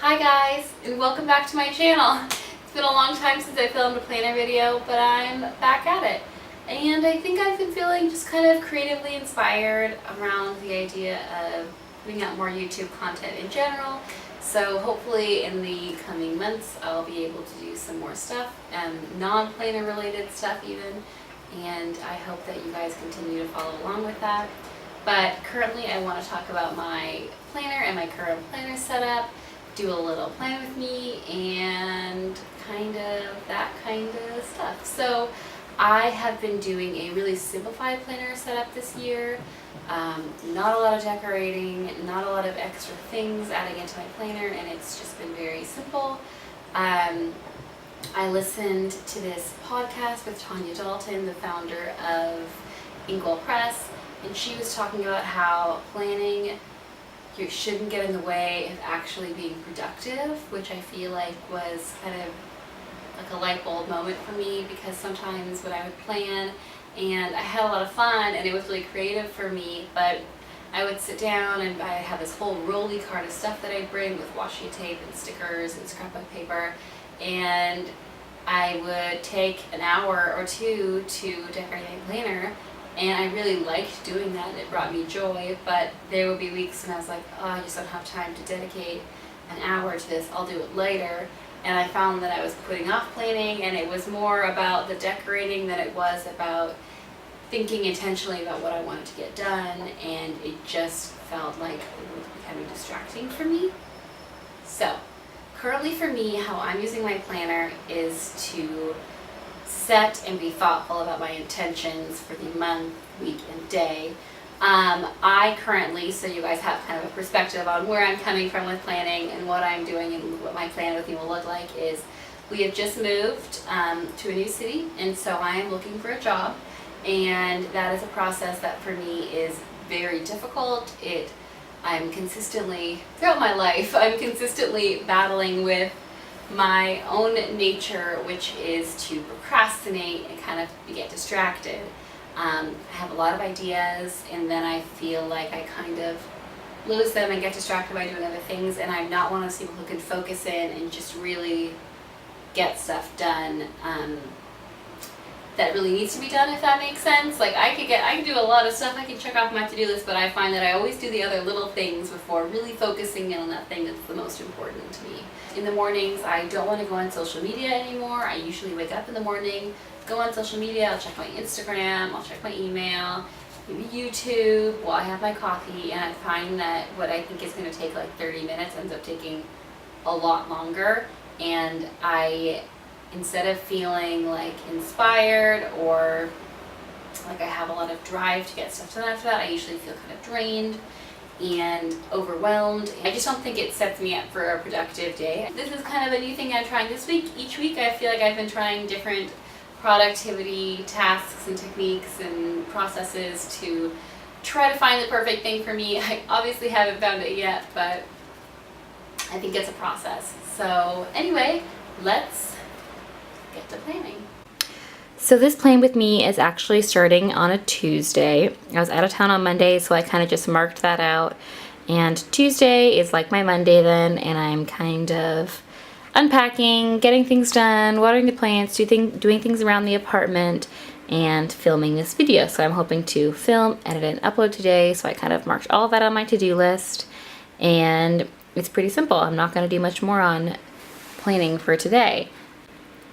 Hi guys, and welcome back to my channel. It's been a long time since I filmed a planner video, but I'm back at it. And I think I've been feeling just kind of creatively inspired around the idea of putting out more YouTube content in general. So hopefully in the coming months I'll be able to do some more stuff, non-planner related stuff even. And I hope that you guys continue to follow along with that. But currently I want to talk about my planner and my current planner setup, do a little plan with me, and that kind of stuff. So I have been doing a really simplified planner setup this year. Not a lot of decorating, not a lot of extra things adding into my planner, and it's just been very simple. I listened to this podcast with Tanya Dalton, the founder of Inkwell Press, and she was talking about how planning shouldn't get in the way of actually being productive, which I feel like was kind of like a light bulb moment for me, because sometimes when I would plan and I had a lot of fun and it was really creative for me, but I would sit down and I had this whole rolly cart of stuff that I'd bring with washi tape and stickers and scrapbook paper, and I would take an hour or two to decorate my planner. And I really liked doing that, and it brought me joy, but there would be weeks when I was like, oh, I just don't have time to dedicate an hour to this, I'll do it later. And I found that I was putting off planning, and it was more about the decorating than it was about thinking intentionally about what I wanted to get done, and it just felt like it was becoming distracting for me. So, currently for me, how I'm using my planner is to set and be thoughtful about my intentions for the month, week, and day. I currently, so you guys have kind of a perspective on where I'm coming from with planning and what I'm doing and what my plan with me will look like, is we have just moved to a new city, and so I am looking for a job, and that is a process that for me is very difficult. I'm consistently, throughout my life, I'm consistently battling with my own nature, which is to procrastinate and kind of get distracted. I have a lot of ideas, and then I feel like I kind of lose them and get distracted by doing other things, and I'm not one of those people who can focus in and just really get stuff done that really needs to be done, if that makes sense. Like I can do a lot of stuff, I can check off my to-do list, but I find that I always do the other little things before really focusing in on that thing that's the most important to me. In the mornings, I don't want to go on social media anymore. I usually wake up in the morning, go on social media, I'll check my Instagram, I'll check my email, maybe YouTube while I have my coffee, and I find that what I think is going to take like 30 minutes ends up taking a lot longer, and instead of feeling like inspired or like I have a lot of drive to get stuff done after that, I usually feel kind of drained and overwhelmed. I just don't think it sets me up for a productive day. This is kind of a new thing I'm trying this week. Each week I feel like I've been trying different productivity tasks and techniques and processes to try to find the perfect thing for me. I obviously haven't found it yet, but I think it's a process. So anyway, let's get to planning. So this plan with me is actually starting on a Tuesday. I was out of town on Monday, so I kind of just marked that out. And Tuesday is like my Monday then, and I'm kind of unpacking, getting things done, watering the plants, doing things around the apartment, and filming this video. So I'm hoping to film, edit, and upload today. So I kind of marked all of that on my to-do list. And it's pretty simple. I'm not going to do much more on planning for today.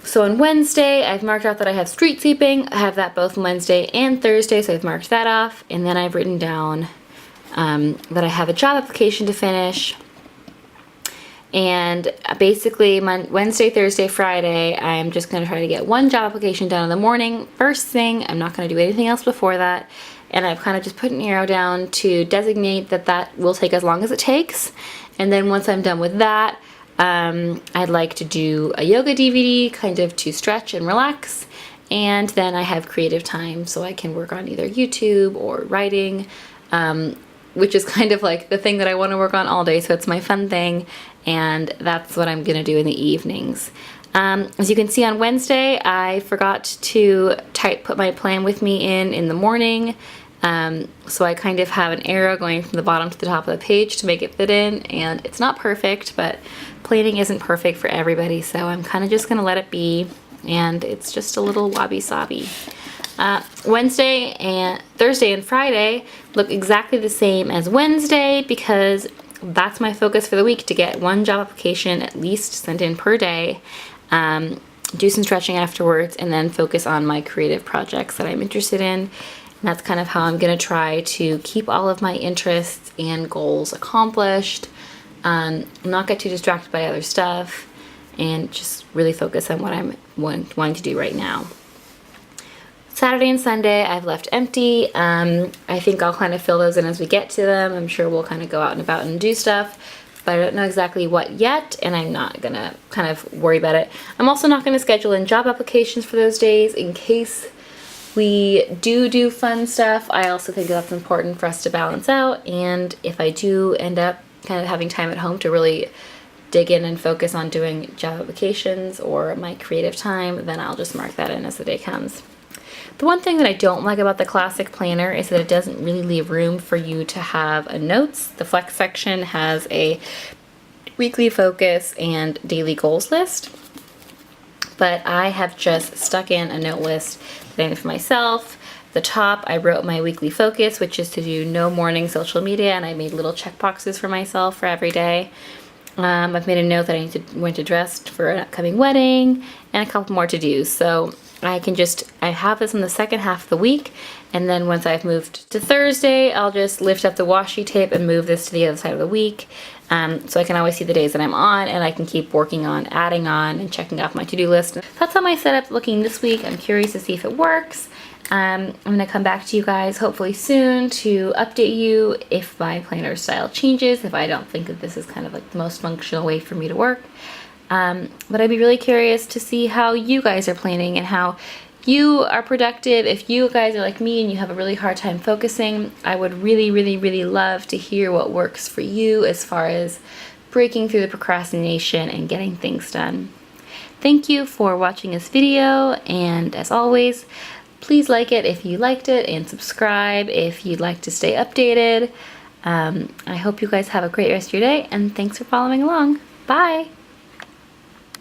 So on Wednesday, I've marked out that I have street sweeping. I have that both Wednesday and Thursday, so I've marked that off. And then I've written down that I have a job application to finish. And basically, Wednesday, Thursday, Friday, I'm just going to try to get one job application done in the morning, first thing. I'm not going to do anything else before that. And I've kind of just put an arrow down to designate that will take as long as it takes. And then once I'm done with that, I'd like to do a yoga DVD kind of to stretch and relax, and then I have creative time so I can work on either YouTube or writing, which is kind of like the thing that I want to work on all day, so it's my fun thing, and that's what I'm gonna do in the evenings. As you can see on Wednesday, I forgot to put my plan with me in the morning, So I kind of have an arrow going from the bottom to the top of the page to make it fit in, and it's not perfect, but planning isn't perfect for everybody, so I'm kind of just gonna let it be, and it's just a little wabi-sabi. Wednesday and Thursday and Friday look exactly the same as Wednesday because that's my focus for the week, to get one job application at least sent in per day, do some stretching afterwards, and then focus on my creative projects that I'm interested in. And that's kind of how I'm gonna try to keep all of my interests and goals accomplished, not get too distracted by other stuff, and just really focus on what I'm wanting to do right now. Saturday and Sunday I've left empty. I think I'll kind of fill those in as we get to them. I'm sure we'll kind of go out and about and do stuff, but I don't know exactly what yet, and I'm not gonna kind of worry about it. I'm also not gonna schedule in job applications for those days in case we do fun stuff. I also think that's important for us to balance out, and if I do end up kind of having time at home to really dig in and focus on doing job applications or my creative time, then I'll just mark that in as the day comes. The one thing that I don't like about the classic planner is that it doesn't really leave room for you to have a notes. The flex section has a weekly focus and daily goals list, but I have just stuck in a note list that I made for myself. The top, I wrote my weekly focus, which is to do no morning social media, and I made little check boxes for myself for every day. I've made a note that I need to went to dress for an upcoming wedding and a couple more to do. So I have this in the second half of the week, and then once I've moved to Thursday, I'll just lift up the washi tape and move this to the other side of the week, so I can always see the days that I'm on, and I can keep working on adding on and checking off my to-do list. That's how my setup's looking this week. I'm curious to see if it works. I'm gonna come back to you guys hopefully soon to update you if my planner style changes, if I don't think that this is kind of like the most functional way for me to work. But I'd be really curious to see how you guys are planning and how you are productive. If you guys are like me and you have a really hard time focusing, I would really love to hear what works for you as far as breaking through the procrastination and getting things done. Thank you for watching this video, and as always, please like it if you liked it, and subscribe if you'd like to stay updated. I hope you guys have a great rest of your day, and thanks for following along. Bye!